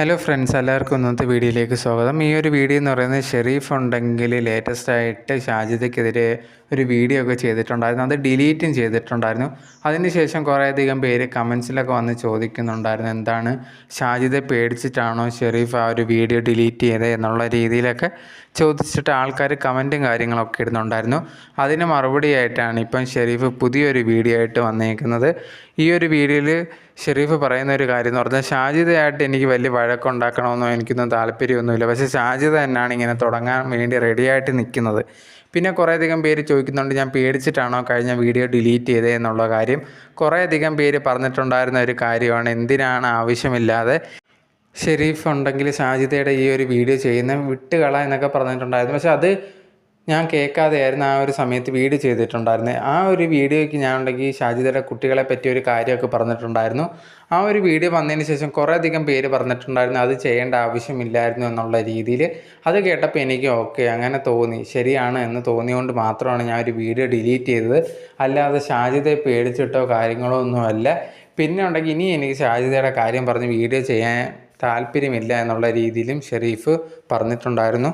Hello friends, എല്ലാവർക്കും ഇന്നത്തെ വീഡിയോയിലേക്ക് സ്വാഗതം. ഈ ഒരു വീഡിയോ എന്ന് പറയുന്നത് ഷെരീഫ് ഉണ്ടെങ്കിൽ ലേറ്റസ്റ്റ് ആയിട്ട് ഷാജിദയ്ക്കെതിരെ ഒരു വീഡിയോ ഒക്കെ ചെയ്തിട്ടുണ്ടായിരുന്നു. അത് ഡിലീറ്റും ചെയ്തിട്ടുണ്ടായിരുന്നു. അതിനുശേഷം കുറേയധികം പേര് കമൻസിലൊക്കെ വന്ന് ചോദിക്കുന്നുണ്ടായിരുന്നു, എന്താണ് ഷാജിദയെ പേടിച്ചിട്ടാണോ ഷെരീഫ് ആ ഒരു വീഡിയോ ഡിലീറ്റ് ചെയ്തത് എന്നുള്ള രീതിയിലൊക്കെ ചോദിച്ചിട്ട് ആൾക്കാർ കമൻറ്റും കാര്യങ്ങളൊക്കെ ഇടുന്നുണ്ടായിരുന്നു. അതിന് മറുപടിയായിട്ടാണ് ഇപ്പം ഷെരീഫ് പുതിയൊരു വീഡിയോ ആയിട്ട് വന്നേക്കുന്നത്. ഈ ഒരു വീഡിയോയിൽ ഷെരീഫ് പറയുന്ന ഒരു കാര്യം എന്ന് പറഞ്ഞാൽ, ഷാജിദയായിട്ട് എനിക്ക് വലിയ വഴക്കുണ്ടാക്കണമെന്നോ എനിക്കൊന്നും താല്പര്യമൊന്നുമില്ല, പക്ഷേ ഷാജിദ തന്നെയാണ് ഇങ്ങനെ തുടങ്ങാൻ വേണ്ടി റെഡിയായിട്ട് നിൽക്കുന്നത്. പിന്നെ കുറേയധികം പേര് ചോദിക്കുന്നുണ്ട്, ഞാൻ പേടിച്ചിട്ടാണോ കഴിഞ്ഞ വീഡിയോ ഡിലീറ്റ് ചെയ്തത് എന്നുള്ള കാര്യം. കുറേയധികം പേര് പറഞ്ഞിട്ടുണ്ടായിരുന്ന ഒരു കാര്യമാണ്, എന്തിനാണ് ആവശ്യമില്ലാതെ ഷെരീഫ് ഉണ്ടെങ്കിൽ ഷാജിദയുടെ ഈ ഒരു വീഡിയോ ചെയ്യുന്ന വിട്ടുകള എന്നൊക്കെ പറഞ്ഞിട്ടുണ്ടായിരുന്നു. പക്ഷെ അത് ഞാൻ കേൾക്കാതെയായിരുന്നു ആ ഒരു സമയത്ത് വീഡിയോ ചെയ്തിട്ടുണ്ടായിരുന്നത്. ആ ഒരു വീഡിയോയ്ക്ക് ഞാൻ ഉണ്ടെങ്കിൽ ഷാജിദയുടെ കുട്ടികളെ പറ്റിയ ഒരു കാര്യമൊക്കെ പറഞ്ഞിട്ടുണ്ടായിരുന്നു. ആ ഒരു വീഡിയോ വന്നതിന് ശേഷം കുറേയധികം പേര് പറഞ്ഞിട്ടുണ്ടായിരുന്നു, അത് ചെയ്യേണ്ട ആവശ്യമില്ലായിരുന്നു എന്നുള്ള രീതിയിൽ. അത് കേട്ടപ്പോൾ എനിക്ക് ഓക്കെ അങ്ങനെ തോന്നി, ശരിയാണ് എന്ന് തോന്നിയുകൊണ്ട് മാത്രമാണ് ഞാൻ ഒരു വീഡിയോ ഡിലീറ്റ് ചെയ്തത്. അല്ലാതെ ഷാജിദയെ പേടിച്ചിട്ടോ കാര്യങ്ങളോ ഒന്നുമല്ല. പിന്നെ ഉണ്ടെങ്കിൽ ഇനി എനിക്ക് ഷാജിദയുടെ കാര്യം പറഞ്ഞ് വീഡിയോ ചെയ്യാൻ താല്പര്യമില്ല എന്നുള്ള രീതിയിലും ഷെരീഫ് പറഞ്ഞിട്ടുണ്ടായിരുന്നു.